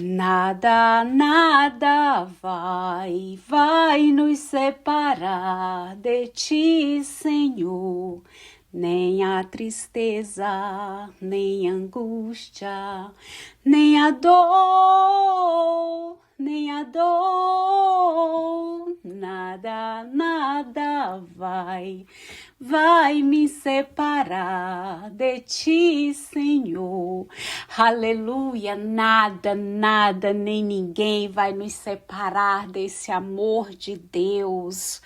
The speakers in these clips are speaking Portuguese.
Nada, nada vai nos separar de ti, Senhor. Nem a tristeza, nem a angústia, nem a dor, nada, nada vai me separar de ti, Senhor. Aleluia, nada, nem ninguém vai nos separar desse amor de Deus.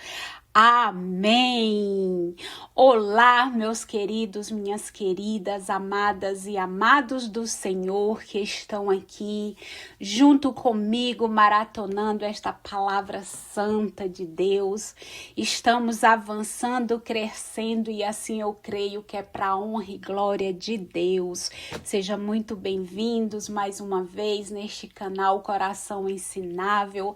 Amém. Olá, meus queridos, minhas queridas, amadas e amados do Senhor que estão aqui junto comigo maratonando esta palavra santa de Deus. Estamos avançando, crescendo e assim eu creio que é para a honra e glória de Deus. Sejam muito bem-vindos mais uma vez neste canal Coração Ensinável.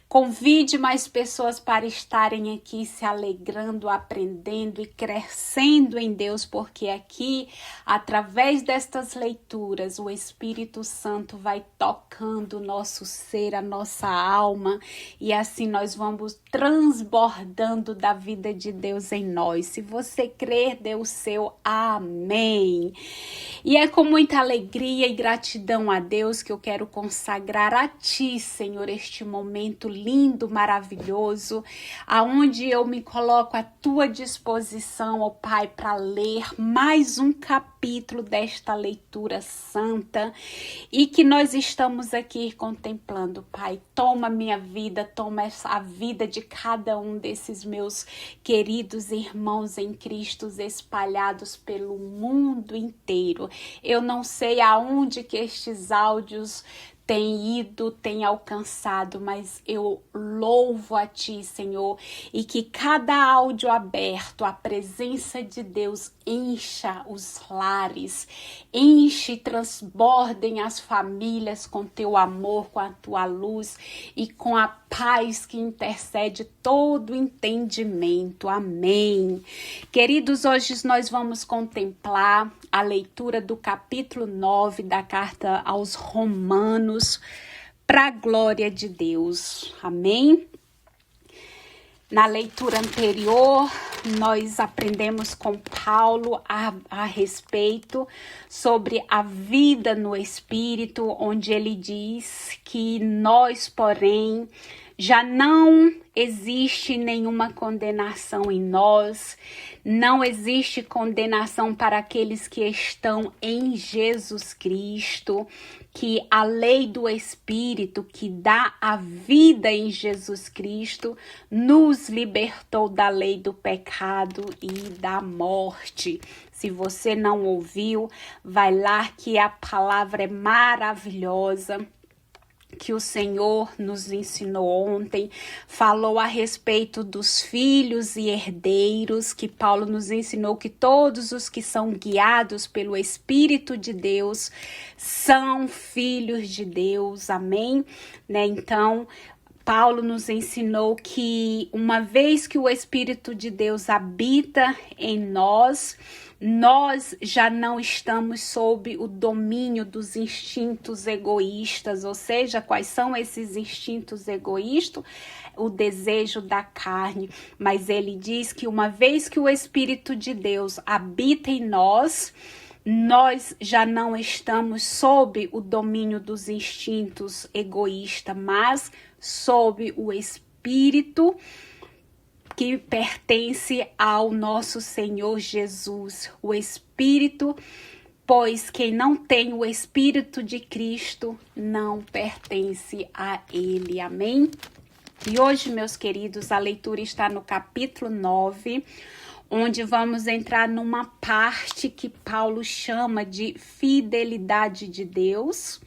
Convide mais pessoas para estarem aqui se alegrando, aprendendo e crescendo em Deus, porque aqui, através destas leituras, o Espírito Santo vai tocando o nosso ser, a nossa alma, e assim nós vamos transbordando da vida de Deus em nós. Se você crer, dê o seu amém. E é com muita alegria e gratidão a Deus que eu quero consagrar a Ti, Senhor, este momento lindo, maravilhoso, aonde eu me coloco à Tua disposição, ó Pai, para ler mais um capítulo desta leitura santa e que nós estamos aqui contemplando, Pai. Toma minha vida, toma a vida de cada um desses meus queridos irmãos em Cristo espalhados pelo mundo inteiro. Eu não sei aonde que estes áudios tem ido, tem alcançado, mas eu louvo a Ti, Senhor, e que cada áudio aberto, a presença de Deus encha os lares, enche e transbordem as famílias com Teu amor, com a Tua luz e com a paz que intercede todo entendimento. Amém. Queridos, hoje nós vamos contemplar a leitura do capítulo 9 da carta aos Romanos, para a glória de Deus. Amém? Na leitura anterior, nós aprendemos com Paulo a respeito sobre a vida no Espírito, onde ele diz que nós, porém, já não existe nenhuma condenação em nós, não existe condenação para aqueles que estão em Jesus Cristo, que a lei do Espírito que dá a vida em Jesus Cristo nos libertou da lei do pecado e da morte. Se você não ouviu, vai lá que a palavra é maravilhosa, que o Senhor nos ensinou ontem, falou a respeito dos filhos e herdeiros, que Paulo nos ensinou que todos os que são guiados pelo Espírito de Deus são filhos de Deus, amém? Então, Paulo nos ensinou que uma vez que o Espírito de Deus habita em nós já não estamos sob o domínio dos instintos egoístas, ou seja, quais são esses instintos egoístas? O desejo da carne, mas ele diz que uma vez que o Espírito de Deus habita em nós já não estamos sob o domínio dos instintos egoístas, mas sob o Espírito que pertence ao nosso Senhor Jesus, o Espírito, pois quem não tem o Espírito de Cristo não pertence a Ele, amém? E hoje, meus queridos, a leitura está no capítulo 9, onde vamos entrar numa parte que Paulo chama de fidelidade de Deus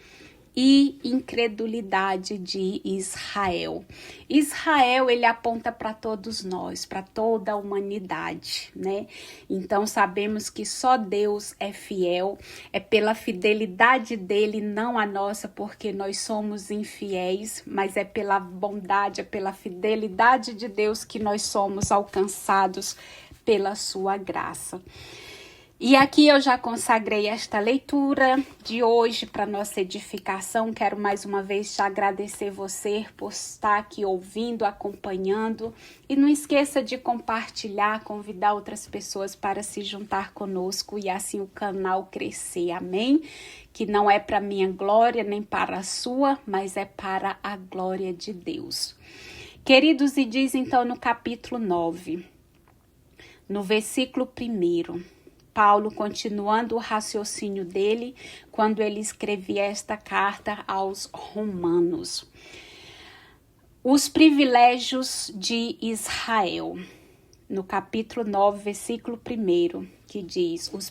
e incredulidade de Israel. Israel, ele aponta para todos nós, para toda a humanidade, né? Então sabemos que só Deus é fiel, é pela fidelidade dele, não a nossa, porque nós somos infiéis, mas é pela bondade, é pela fidelidade de Deus que nós somos alcançados pela sua graça. E aqui eu já consagrei esta leitura de hoje para nossa edificação. Quero mais uma vez te agradecer você por estar aqui ouvindo, acompanhando. E não esqueça de compartilhar, convidar outras pessoas para se juntar conosco e assim o canal crescer. Amém? Que não é para minha glória nem para a sua, mas é para a glória de Deus. Queridos, e diz então no capítulo 9, no versículo 1, Paulo continuando o raciocínio dele quando ele escrevia esta carta aos romanos. Os privilégios de Israel. No capítulo 9, versículo 1, que diz os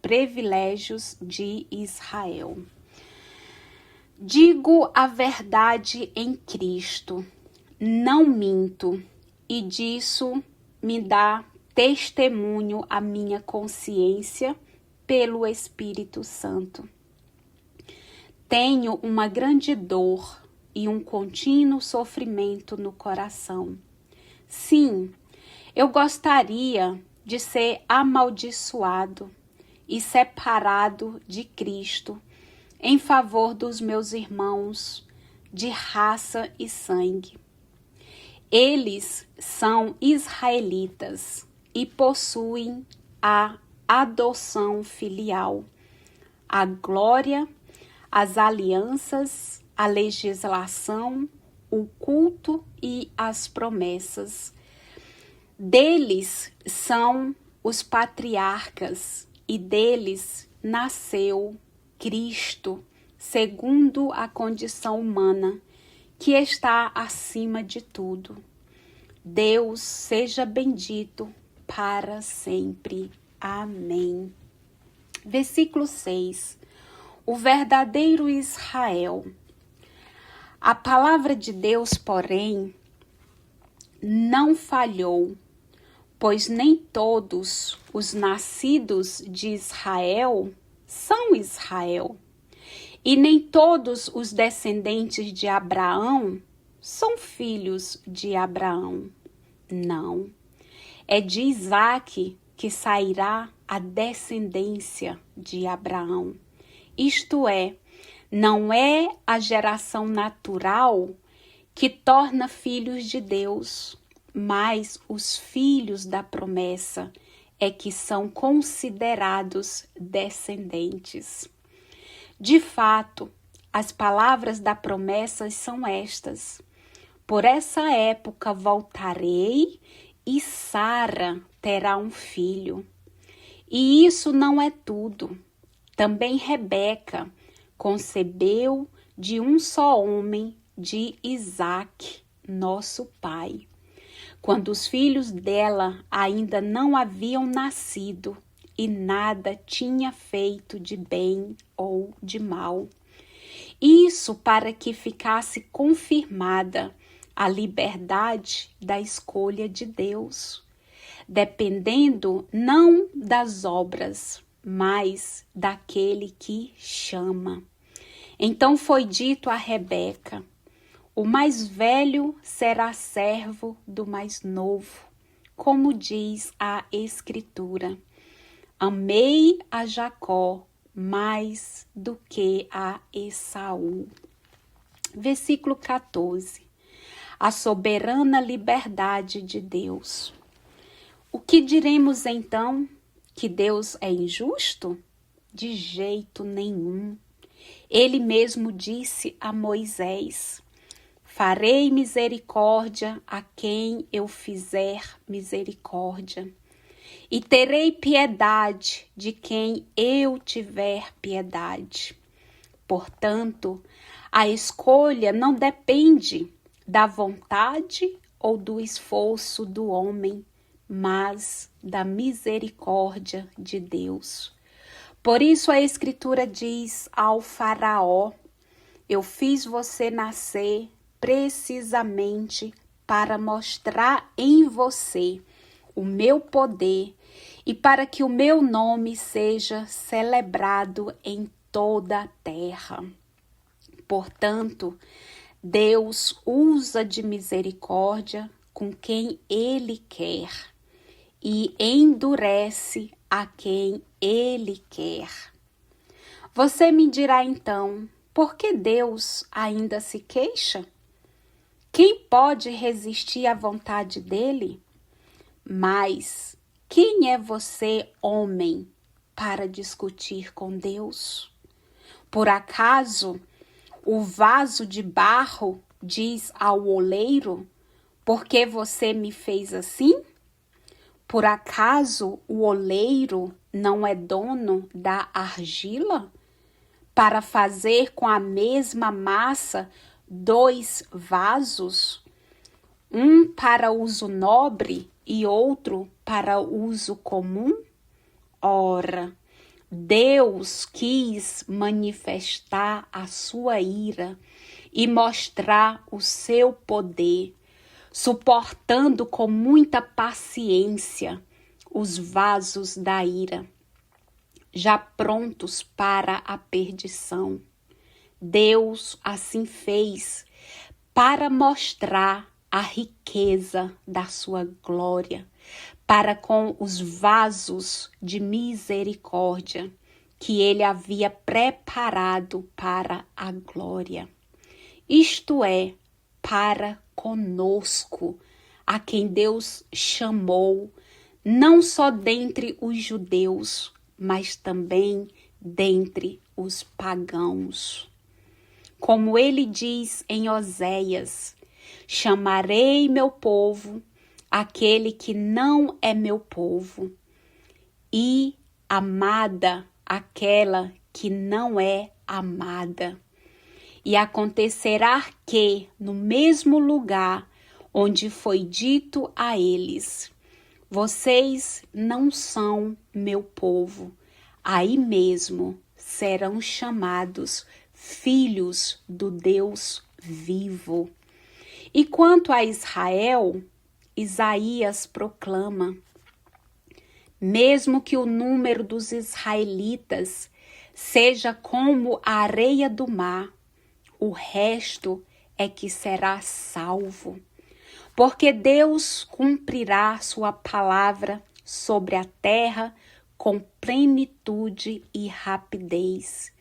privilégios de Israel. Digo a verdade em Cristo, não minto, e disso me dá testemunho a minha consciência pelo Espírito Santo. Tenho uma grande dor e um contínuo sofrimento no coração. Sim, eu gostaria de ser amaldiçoado e separado de Cristo em favor dos meus irmãos de raça e sangue. Eles são israelitas e possuem a adoção filial, a glória, as alianças, a legislação, o culto e as promessas. Deles são os patriarcas e deles nasceu Cristo, segundo a condição humana, que está acima de tudo. Deus seja bendito para sempre. Amém. Versículo 6. O verdadeiro Israel. A palavra de Deus, porém, não falhou, pois nem todos os nascidos de Israel são Israel, e nem todos os descendentes de Abraão são filhos de Abraão. Não. É de Isaque que sairá a descendência de Abraão. Isto é, não é a geração natural que torna filhos de Deus, mas os filhos da promessa é que são considerados descendentes. De fato, as palavras da promessa são estas: por essa época voltarei e Sara terá um filho. E isso não é tudo. Também Rebeca concebeu de um só homem, de Isaque, nosso pai, quando os filhos dela ainda não haviam nascido e nada tinha feito de bem ou de mal. Isso para que ficasse confirmada a liberdade da escolha de Deus, dependendo não das obras, mas daquele que chama. Então foi dito a Rebeca: o mais velho será servo do mais novo, como diz a Escritura. Amei a Jacó mais do que a Esaú. Versículo 14. A soberana liberdade de Deus. O que diremos então? Que Deus é injusto? De jeito nenhum. Ele mesmo disse a Moisés: farei misericórdia a quem eu fizer misericórdia, e terei piedade de quem eu tiver piedade. Portanto, a escolha não depende da vontade ou do esforço do homem, mas da misericórdia de Deus. Por isso a Escritura diz ao Faraó: eu fiz você nascer precisamente para mostrar em você o meu poder e para que o meu nome seja celebrado em toda a terra. Portanto, Deus usa de misericórdia com quem Ele quer e endurece a quem ele quer. Você me dirá então, por que Deus ainda se queixa? Quem pode resistir à vontade dele? Mas quem é você, homem, para discutir com Deus? Por acaso o vaso de barro diz ao oleiro, por que você me fez assim? Por acaso o oleiro não é dono da argila? Para fazer com a mesma massa 2 vasos, um para uso nobre e outro para uso comum? Ora, Deus quis manifestar a sua ira e mostrar o seu poder, suportando com muita paciência os vasos da ira, já prontos para a perdição. Deus assim fez para mostrar a riqueza da sua glória, para com os vasos de misericórdia que ele havia preparado para a glória. Isto é, para conosco, a quem Deus chamou, não só dentre os judeus, mas também dentre os pagãos. Como ele diz em Oséias, chamarei meu povo, aquele que não é meu povo, e amada, aquela que não é amada. E acontecerá que, no mesmo lugar onde foi dito a eles, vocês não são meu povo, aí mesmo serão chamados filhos do Deus vivo. E quanto a Israel, Isaías proclama, mesmo que o número dos israelitas seja como a areia do mar, o resto é que será salvo. Porque Deus cumprirá sua palavra sobre a terra com plenitude e rapidez.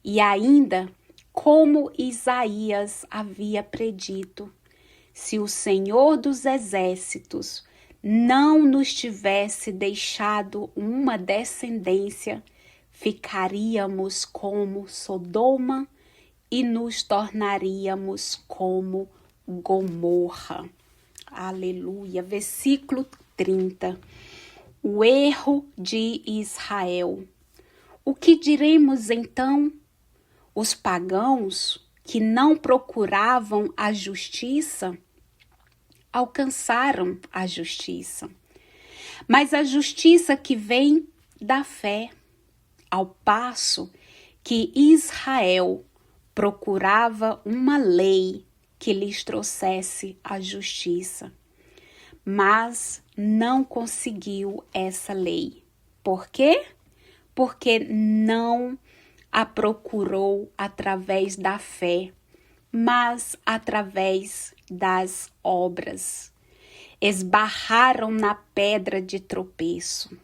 E ainda, como Isaías havia predito, se o Senhor dos Exércitos não nos tivesse deixado uma descendência, ficaríamos como Sodoma e nos tornaríamos como Gomorra. Aleluia. Versículo 30. O erro de Israel. O que diremos então? Os pagãos que não procuravam a justiça alcançaram a justiça. Mas a justiça que vem da fé, ao passo que Israel procurava uma lei que lhes trouxesse a justiça, mas não conseguiu essa lei. Por quê? Porque não a procurou através da fé, mas através das obras. Esbarraram na pedra de tropeço.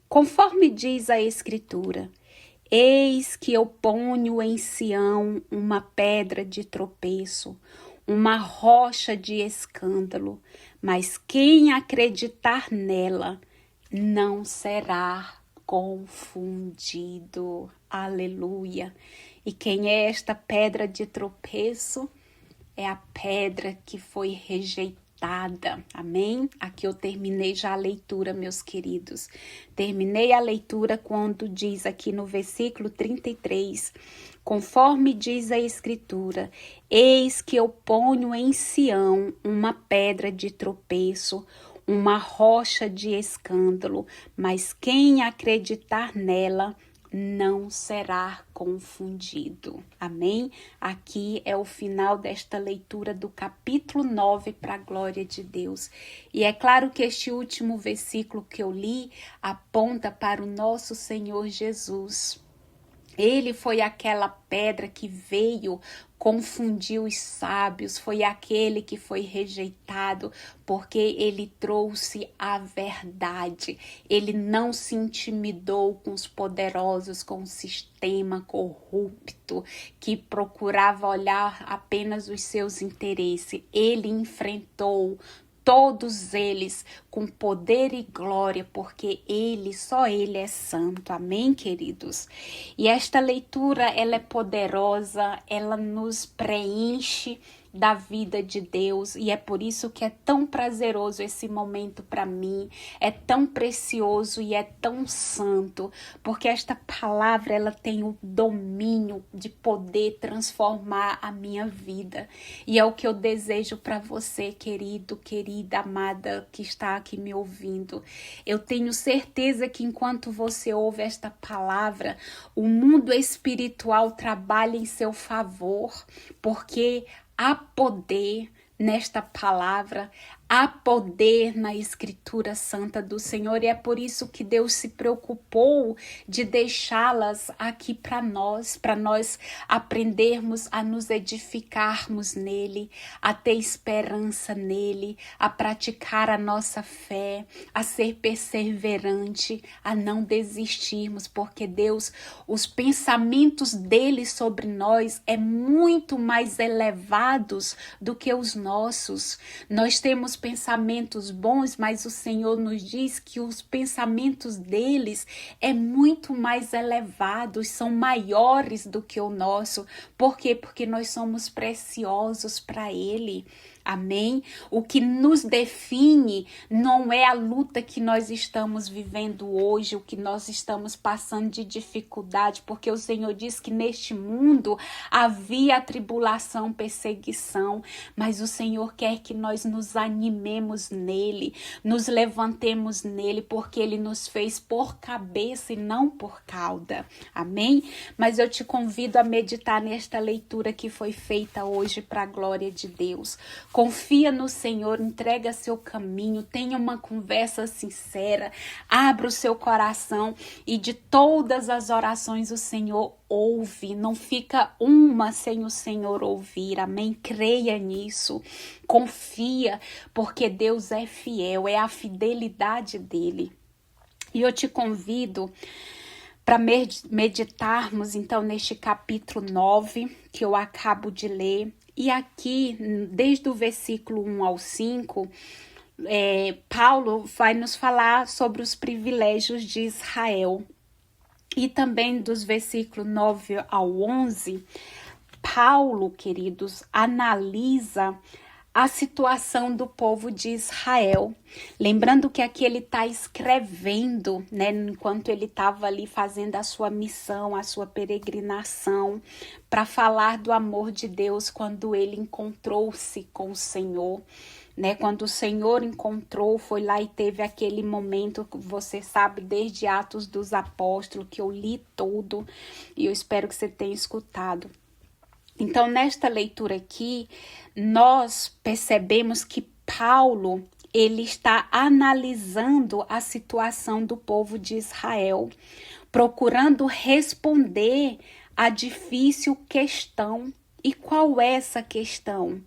Conforme diz a Escritura, eis que eu ponho em Sião uma pedra de tropeço, uma rocha de escândalo, mas quem acreditar nela não será confundido. Aleluia! E quem é esta pedra de tropeço? É a pedra que foi rejeitada. Amém? Aqui eu terminei já a leitura, meus queridos. Terminei a leitura quando diz aqui no versículo 33, conforme diz a Escritura, eis que eu ponho em Sião uma pedra de tropeço, uma rocha de escândalo, mas quem acreditar nela não será confundido. Amém? Aqui é o final desta leitura do capítulo 9 para a glória de Deus. E é claro que este último versículo que eu li aponta para o nosso Senhor Jesus. Ele foi aquela pedra que veio, confundiu os sábios, foi aquele que foi rejeitado, porque ele trouxe a verdade. Ele não se intimidou com os poderosos, com o sistema corrupto que procurava olhar apenas os seus interesses. Ele enfrentou todos eles com poder e glória, porque só ele é santo. Amém, queridos? E esta leitura, ela é poderosa, ela nos preenche da vida de Deus, e é por isso que é tão prazeroso esse momento para mim, é tão precioso e é tão santo, porque esta palavra, ela tem o domínio de poder transformar a minha vida, e é o que eu desejo para você, querido, querida, amada, que está aqui me ouvindo. Eu tenho certeza que enquanto você ouve esta palavra, o mundo espiritual trabalha em seu favor, porque há poder nesta palavra, há poder na Escritura Santa do Senhor, e é por isso que Deus se preocupou de deixá-las aqui para nós aprendermos a nos edificarmos nele, a ter esperança nele, a praticar a nossa fé, a ser perseverante, a não desistirmos, porque Deus, os pensamentos dele sobre nós é muito mais elevados do que os nossos. Nós temos pensamentos bons, mas o Senhor nos diz que os pensamentos deles é muito mais elevados, são maiores do que o nosso. Por quê? Porque nós somos preciosos para ele. Amém? O que nos define não é a luta que nós estamos vivendo hoje, o que nós estamos passando de dificuldade, porque o Senhor diz que neste mundo havia tribulação, perseguição, mas o Senhor quer que nós nos animemos nele, nos levantemos nele, porque ele nos fez por cabeça e não por cauda. Amém? Mas eu te convido a meditar nesta leitura que foi feita hoje para a glória de Deus. Confia no Senhor, entrega seu caminho, tenha uma conversa sincera, abra o seu coração, e de todas as orações o Senhor ouve, não fica uma sem o Senhor ouvir. Amém? Creia nisso, confia, porque Deus é fiel, é a fidelidade dele. E eu te convido para meditarmos então neste capítulo 9 que eu acabo de ler. E aqui, desde o versículo 1 ao 5, Paulo vai nos falar sobre os privilégios de Israel. E também dos versículos 9 ao 11, Paulo, queridos, analisa a situação do povo de Israel. Lembrando que aqui ele está escrevendo, né, enquanto ele estava ali fazendo a sua missão, a sua peregrinação, para falar do amor de Deus quando ele encontrou-se com o Senhor. Né, quando o Senhor encontrou, foi lá e teve aquele momento que você sabe, desde Atos dos Apóstolos, que eu li todo, e eu espero que você tenha escutado. Então, nesta leitura aqui, nós percebemos que Paulo, ele está analisando a situação do povo de Israel, procurando responder a difícil questão. E qual é essa questão?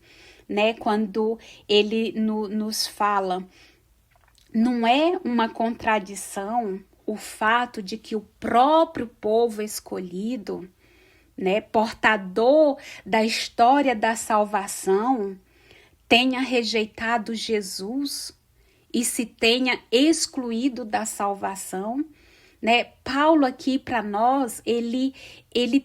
Né? Quando ele nos fala, não é uma contradição o fato de que o próprio povo escolhido, né, portador da história da salvação, tenha rejeitado Jesus e se tenha excluído da salvação, né? Paulo aqui para nós, ele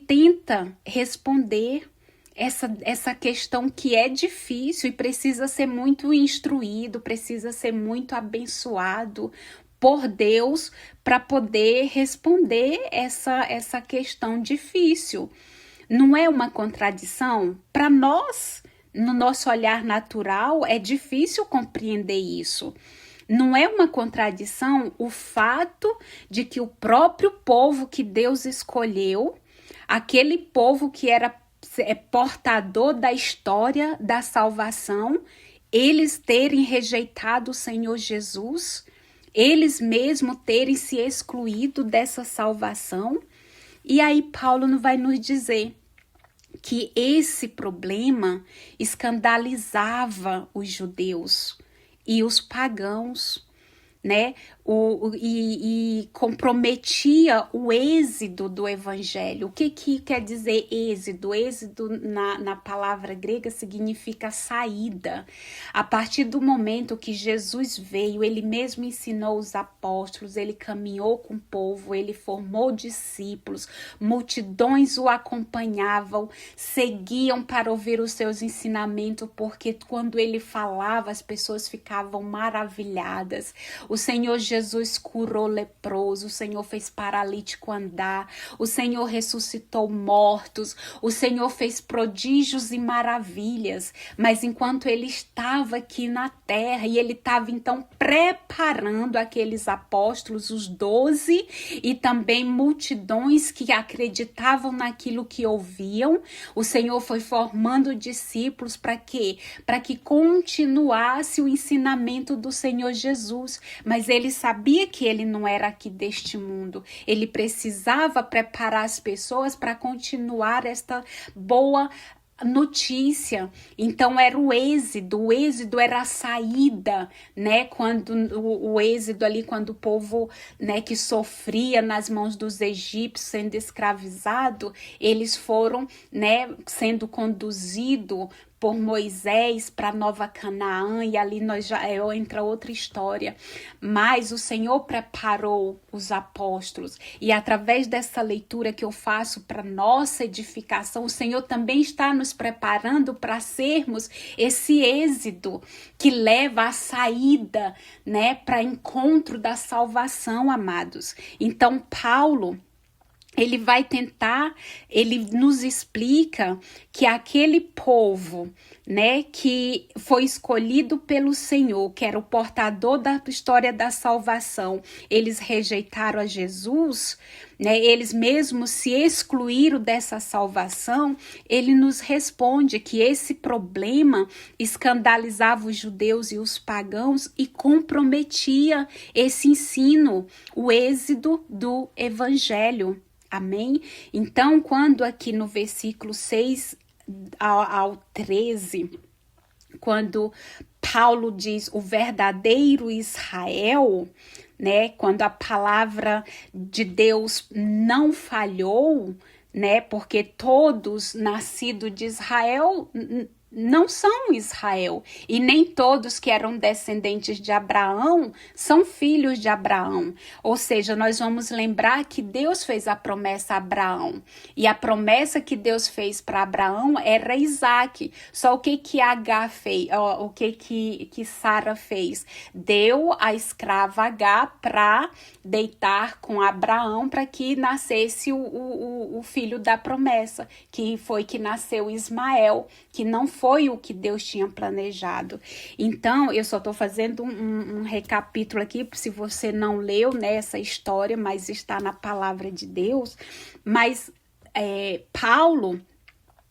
tenta responder essa questão que é difícil e precisa ser muito instruído, precisa ser muito abençoado por Deus para poder responder essa questão difícil. Não é uma contradição? Para nós, no nosso olhar natural, é difícil compreender isso. Não é uma contradição o fato de que o próprio povo que Deus escolheu, aquele povo que era portador da história da salvação, eles terem rejeitado o Senhor Jesus, eles mesmos terem se excluído dessa salvação. E aí Paulo vai nos dizer que esse problema escandalizava os judeus e os pagãos, né? E comprometia o êxito do evangelho. O que quer dizer êxito? Êxito na palavra grega significa saída. A partir do momento que Jesus veio, ele mesmo ensinou os apóstolos, ele caminhou com o povo, ele formou discípulos, multidões o acompanhavam, seguiam para ouvir os seus ensinamentos, porque quando ele falava, as pessoas ficavam maravilhadas. O Senhor Jesus curou leproso, o Senhor fez paralítico andar, o Senhor ressuscitou mortos, o Senhor fez prodígios e maravilhas. Mas enquanto ele estava aqui na terra, e ele estava então preparando aqueles apóstolos, os 12, e também multidões que acreditavam naquilo que ouviam, o Senhor foi formando discípulos para quê? Para que continuasse o ensinamento do Senhor Jesus. Mas ele sabia que ele não era aqui deste mundo. Ele precisava preparar as pessoas para continuar esta boa notícia. Então era o êxodo era a saída, né? Quando o êxodo ali, quando o povo, né, que sofria nas mãos dos egípcios sendo escravizado, eles foram, né, sendo conduzidos por Moisés para Nova Canaã, e ali entra outra história. Mas o Senhor preparou os apóstolos, e através dessa leitura que eu faço para nossa edificação, o Senhor também está nos preparando para sermos esse êxodo que leva à saída, né, para encontro da salvação, amados. Então, Paulo, ele vai tentar, ele nos explica que aquele povo, né, que foi escolhido pelo Senhor, que era o portador da história da salvação, eles rejeitaram a Jesus, né, eles mesmos se excluíram dessa salvação. Ele nos responde que esse problema escandalizava os judeus e os pagãos e comprometia esse ensino, o êxito do evangelho. Amém? Então, quando aqui no versículo 6 ao 13, quando Paulo diz o verdadeiro Israel, né? Quando a palavra de Deus não falhou, né? Porque todos nascidos de Israel não são Israel, e nem todos que eram descendentes de Abraão são filhos de Abraão. Ou seja, nós vamos lembrar que Deus fez a promessa a Abraão, e a promessa que Deus fez para Abraão era Isaac. Só o que Agar fez, o que Sara fez? Deu a escrava Agar para deitar com Abraão para que nascesse o filho da promessa, que foi que nasceu Ismael, que não foi o que Deus tinha planejado. Então, eu só estou fazendo um recapítulo aqui, se você não leu, né, essa história, mas está na palavra de Deus. Mas Paulo,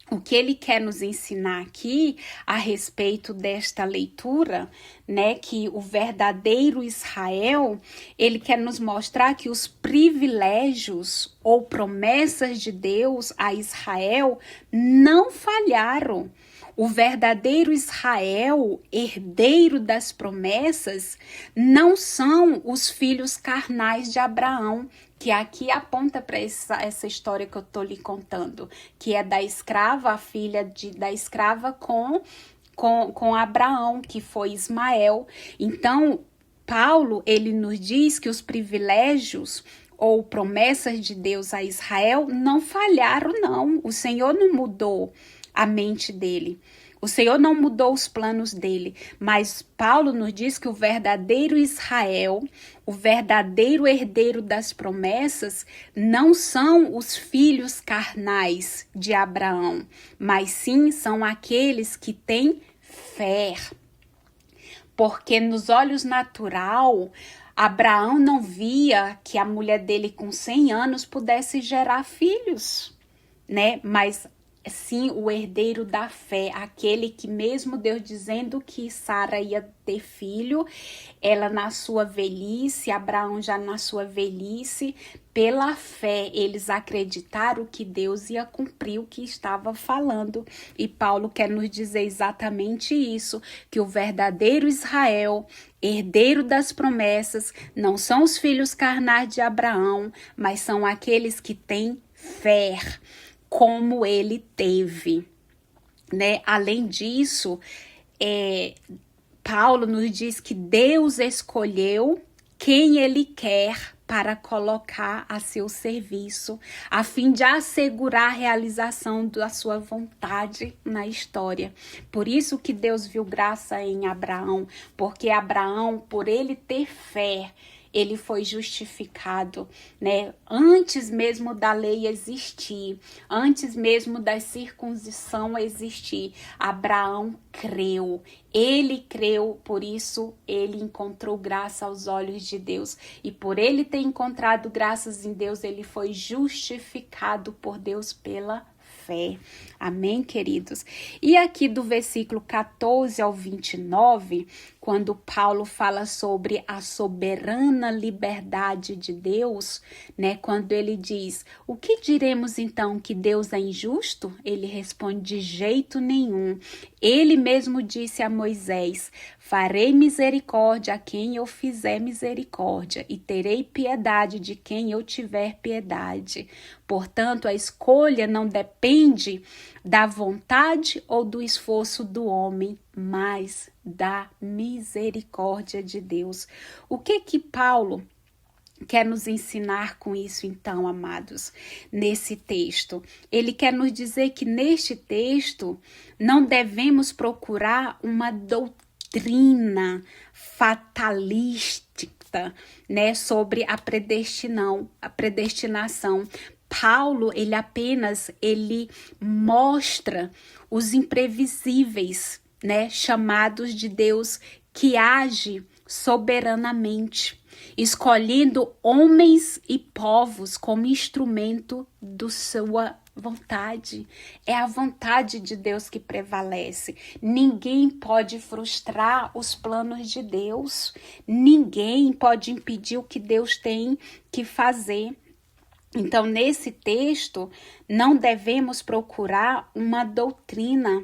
o que ele quer nos ensinar aqui a respeito desta leitura, né, que o verdadeiro Israel, ele quer nos mostrar que os privilégios ou promessas de Deus a Israel não falharam. O verdadeiro Israel, herdeiro das promessas, não são os filhos carnais de Abraão, que aqui aponta para essa história que eu estou lhe contando, que é da escrava, a filha da escrava com Abraão, que foi Ismael. Então, Paulo, ele nos diz que os privilégios ou promessas de Deus a Israel não falharam, não. O Senhor não mudou a mente dele. O Senhor não mudou os planos dele, mas Paulo nos diz que o verdadeiro Israel, o verdadeiro herdeiro das promessas, não são os filhos carnais de Abraão, mas sim são aqueles que têm fé. Porque nos olhos natural, Abraão não via que a mulher dele com 100 anos pudesse gerar filhos, né? Mas sim, o herdeiro da fé, aquele que mesmo Deus dizendo que Sara ia ter filho, ela na sua velhice, Abraão já na sua velhice, pela fé eles acreditaram que Deus ia cumprir o que estava falando. E Paulo quer nos dizer exatamente isso, que o verdadeiro Israel, herdeiro das promessas, não são os filhos carnais de Abraão, mas são aqueles que têm fé, como ele teve, né? Além disso, Paulo nos diz que Deus escolheu quem ele quer para colocar a seu serviço, a fim de assegurar a realização da sua vontade na história. Por isso que Deus viu graça em Abraão, porque Abraão, por ele ter fé, ele foi justificado, né? Antes mesmo da lei existir, antes mesmo da circuncisão existir, Abraão creu. Ele creu, por isso ele encontrou graça aos olhos de Deus. E por ele ter encontrado graças em Deus, ele foi justificado por Deus pela fé. Amém, queridos? E aqui do versículo 14 ao 29, quando Paulo fala sobre a soberana liberdade de Deus, né? Quando ele diz, o que diremos então, que Deus é injusto? Ele responde, de jeito nenhum. Ele mesmo disse a Moisés, farei misericórdia a quem eu fizer misericórdia e terei piedade de quem eu tiver piedade. Portanto, a escolha não depende da vontade ou do esforço do homem, mas da misericórdia de Deus. O que Paulo quer nos ensinar com isso, então, amados, nesse texto? Ele quer nos dizer que neste texto não devemos procurar uma doutrina fatalística, né, sobre a predestinação. Paulo, ele mostra os imprevisíveis, né, chamados de Deus, que age soberanamente, escolhendo homens e povos como instrumento da sua vontade. É a vontade de Deus que prevalece. Ninguém pode frustrar os planos de Deus. Ninguém pode impedir o que Deus tem que fazer. Então, nesse texto, não devemos procurar uma doutrina,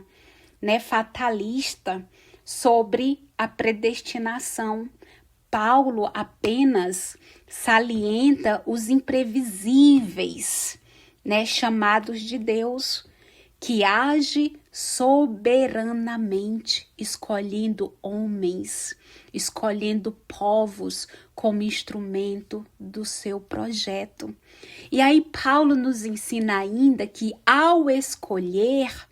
né, fatalista sobre a predestinação. Paulo apenas salienta os imprevisíveis, né, chamados de Deus, que age soberanamente, escolhendo homens, escolhendo povos como instrumento do seu projeto. E aí Paulo nos ensina ainda que ao escolher,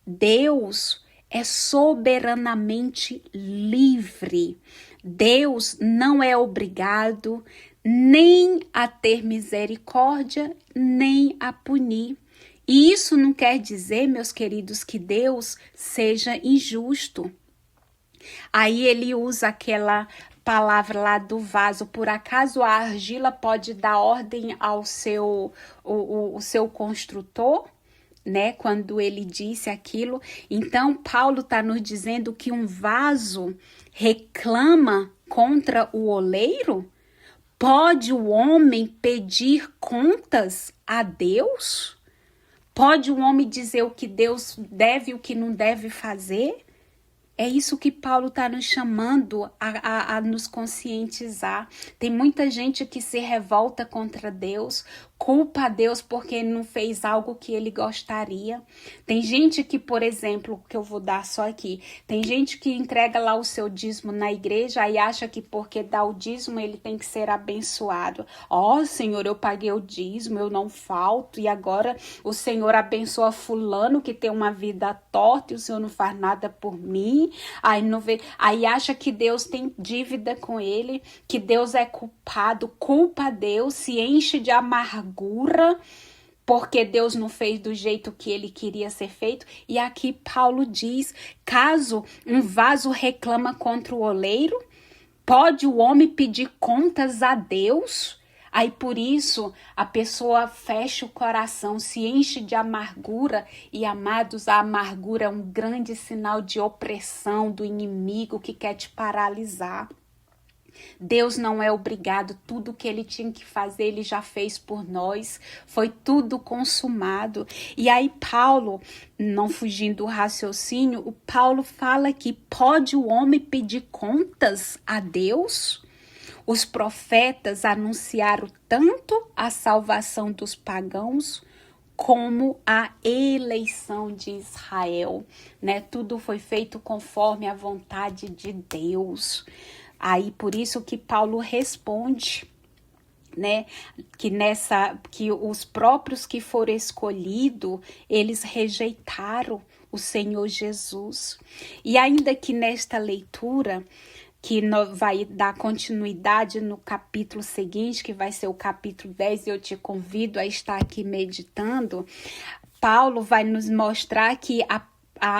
Deus é soberanamente livre. Deus não é obrigado nem a ter misericórdia, nem a punir. E isso não quer dizer, meus queridos, que Deus seja injusto. Aí ele usa aquela palavra lá do vaso. Por acaso a argila pode dar ordem ao seu construtor? Né? Quando ele disse aquilo. Então, Paulo está nos dizendo que um vaso reclama contra o oleiro? Pode o homem pedir contas a Deus? Pode o homem dizer o que Deus deve e o que não deve fazer? É isso que Paulo está nos chamando a nos conscientizar. Tem muita gente que se revolta contra Deus, culpa a Deus porque não fez algo que ele gostaria. Tem gente que, por exemplo, que eu vou dar só aqui, tem gente que entrega lá o seu dízimo na igreja e acha que porque dá o dízimo ele tem que ser abençoado. Ó, Senhor, eu paguei o dízimo, eu não falto, e agora o Senhor abençoa fulano que tem uma vida torta e o Senhor não faz nada por mim. Aí acha que Deus tem dívida com ele, que Deus é culpado, culpa a Deus, se enche de amargura porque Deus não fez do jeito que ele queria ser feito. E aqui Paulo diz, caso um vaso reclama contra o oleiro, pode o homem pedir contas a Deus? Aí por isso a pessoa fecha o coração, se enche de amargura. E amados, a amargura é um grande sinal de opressão do inimigo que quer te paralisar. Deus não é obrigado, tudo que ele tinha que fazer, ele já fez por nós, foi tudo consumado. E aí Paulo, não fugindo do raciocínio, o Paulo fala que pode o homem pedir contas a Deus? Os profetas anunciaram tanto a salvação dos pagãos como a eleição de Israel, né? Tudo foi feito conforme a vontade de Deus. Aí por isso que Paulo responde, né, que os próprios que foram escolhidos, eles rejeitaram o Senhor Jesus. E ainda que nesta leitura, que vai dar continuidade no capítulo seguinte, que vai ser o capítulo 10, e eu te convido a estar aqui meditando, Paulo vai nos mostrar que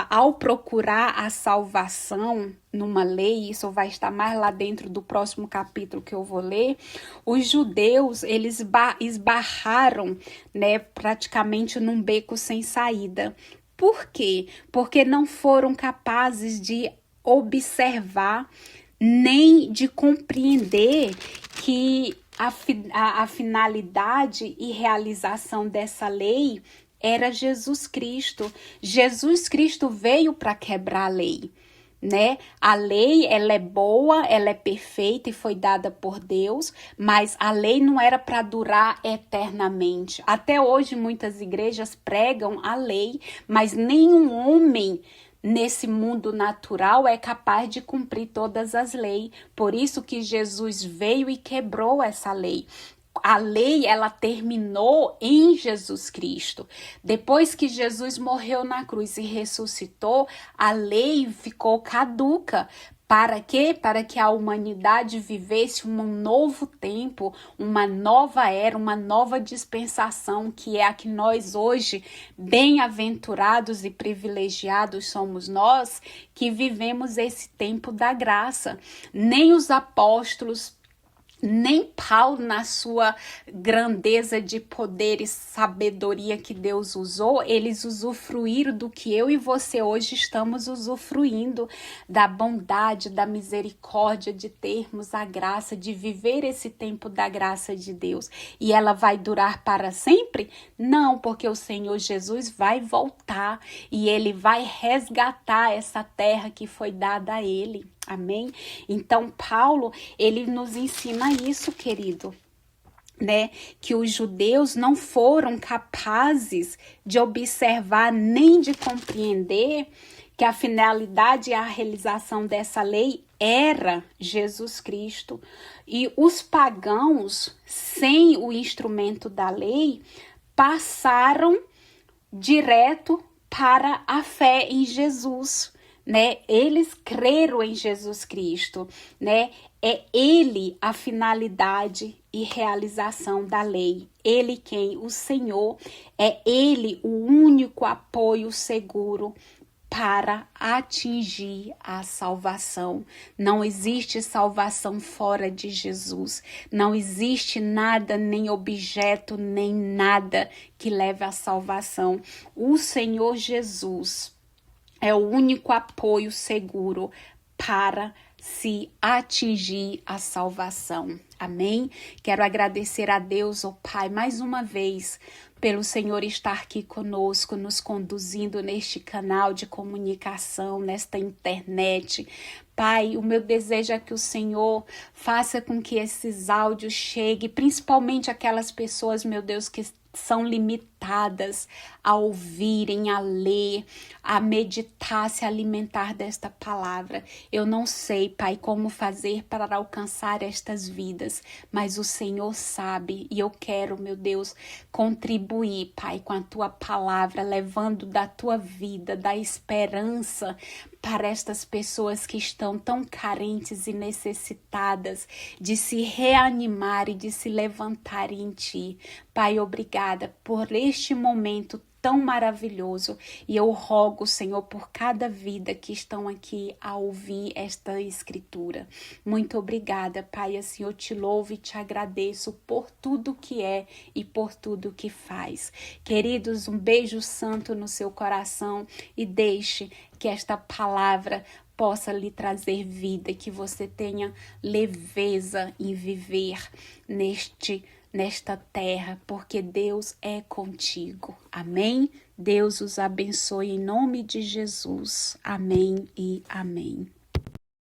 ao procurar a salvação numa lei, isso vai estar mais lá dentro do próximo capítulo que eu vou ler, os judeus, eles esbarraram, né, praticamente num beco sem saída. Por quê? Porque não foram capazes de observar nem de compreender que a finalidade e realização dessa lei era Jesus Cristo. Jesus Cristo veio para quebrar a lei, né? A lei, ela é boa, ela é perfeita e foi dada por Deus, mas a lei não era para durar eternamente. Até hoje muitas igrejas pregam a lei, mas nenhum homem nesse mundo natural é capaz de cumprir todas as leis. Por isso que Jesus veio e quebrou essa lei. A lei, ela terminou em Jesus Cristo. Depois que Jesus morreu na cruz e ressuscitou, a lei ficou caduca. Para quê? Para que a humanidade vivesse um novo tempo, uma nova era, uma nova dispensação, que é a que nós hoje, bem-aventurados e privilegiados somos nós, que vivemos esse tempo da graça. Nem os apóstolos, nem Paulo, na sua grandeza de poder e sabedoria que Deus usou, eles usufruíram do que eu e você hoje estamos usufruindo, da bondade, da misericórdia, de termos a graça, de viver esse tempo da graça de Deus. E ela vai durar para sempre? Não, porque o Senhor Jesus vai voltar e ele vai resgatar essa terra que foi dada a ele. Amém? Então, Paulo, ele nos ensina isso, querido, né? Que os judeus não foram capazes de observar nem de compreender que a finalidade e a realização dessa lei era Jesus Cristo. E os pagãos, sem o instrumento da lei, passaram direto para a fé em Jesus, né? Eles creram em Jesus Cristo, né? É ele a finalidade e realização da lei. Ele quem? O Senhor. É ele o único apoio seguro para atingir a salvação. Não existe salvação fora de Jesus. Não existe nada, nem objeto, nem nada que leve à salvação. O Senhor Jesus é o único apoio seguro para se atingir a salvação. Amém? Quero agradecer a Deus, ó Pai, mais uma vez, pelo Senhor estar aqui conosco, nos conduzindo neste canal de comunicação, nesta internet. Pai, o meu desejo é que o Senhor faça com que esses áudios cheguem, principalmente aquelas pessoas, meu Deus, que são limitadas a ouvirem, a ler, a meditar, se alimentar desta palavra. Eu não sei, Pai, como fazer para alcançar estas vidas, mas o Senhor sabe e eu quero, meu Deus, contribuir, Pai, com a Tua palavra, levando da Tua vida, da esperança para estas pessoas que estão tão carentes e necessitadas de se reanimar e de se levantar em Ti. Pai, obrigada por este momento tão maravilhoso. E eu rogo, Senhor, por cada vida que estão aqui a ouvir esta escritura. Muito obrigada, Pai. Assim eu te louvo e te agradeço por tudo que é e por tudo que faz. Queridos, um beijo santo no seu coração e deixe que esta palavra possa lhe trazer vida e que você tenha leveza em viver nesta terra, porque Deus é contigo. Amém? Deus os abençoe em nome de Jesus. Amém e amém.